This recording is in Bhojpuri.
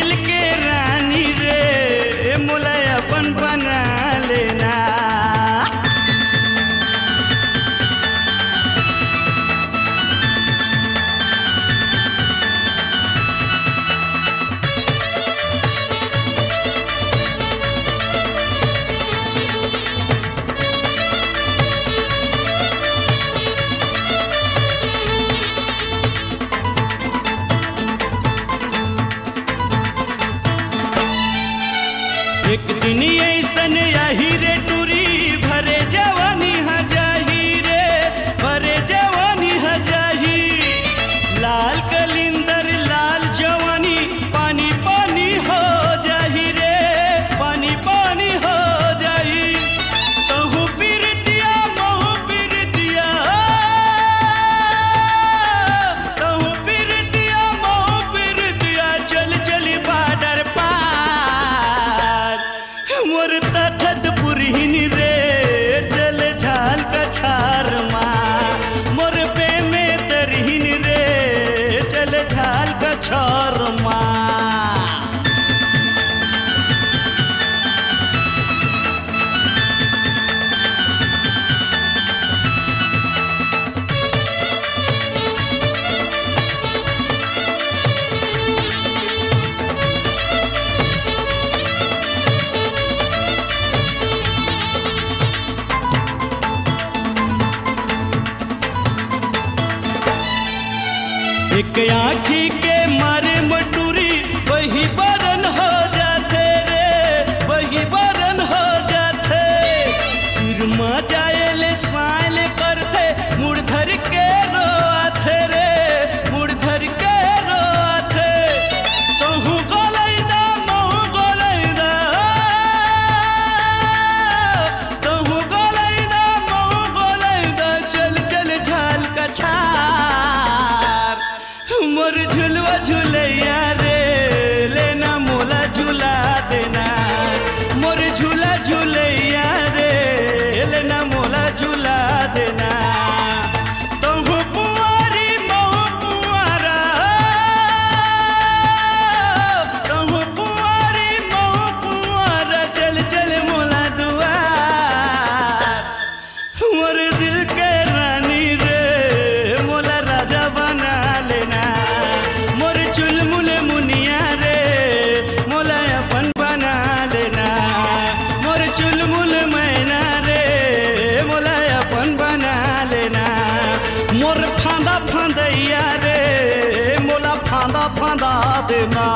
दिल के रानी रे मोला अपन बना लेना। एक दिन ऐसन यही रे टूरी भरे जवानी हजाही रे भरे जवानी हजाही। लाल कलिंदर लाल जवानी पानी पानी हो जाही रे पानी पानी हो जाही। तहु पीर दिया महु पीर दिया तहु पीर दिया महु पीर दिया। चल चली बाडर मोर तखत पुरहिन रे चल झाल कछार माँ मोर पे में तरहिन रे चल झाल कछार माँ। एक आँखी के मारे मटूरी वही बरन हो जाते रे वही बरन हो जाते। फिर माँ जाए ले साइल करते मुड़ धर के रोआते रे मुड़ धर के रोआते। तहु गोलैदा महु गोलैदा तहु गोलैदा महु गोलैदा। चल चल झाल कछार मोर झुलवा झुलैया रे लेना मोला झुला देना। मोर झूला झुलैया रे लेना मोला झुला देना। तहु कुंवारी महु कुंवारा तहु कुंवारी महु कुंवारा। चल चल मोला दुआर मोर दिल के रानी रे मोला राजा बना लेना। मोर चुलमुल मुनिया रे मोला अपन बना लेना। मोर चुलमुल मैना रे मोला अपन बना लेना। मोर फांदा फांदैया रे मोला फांदा फांदा देना।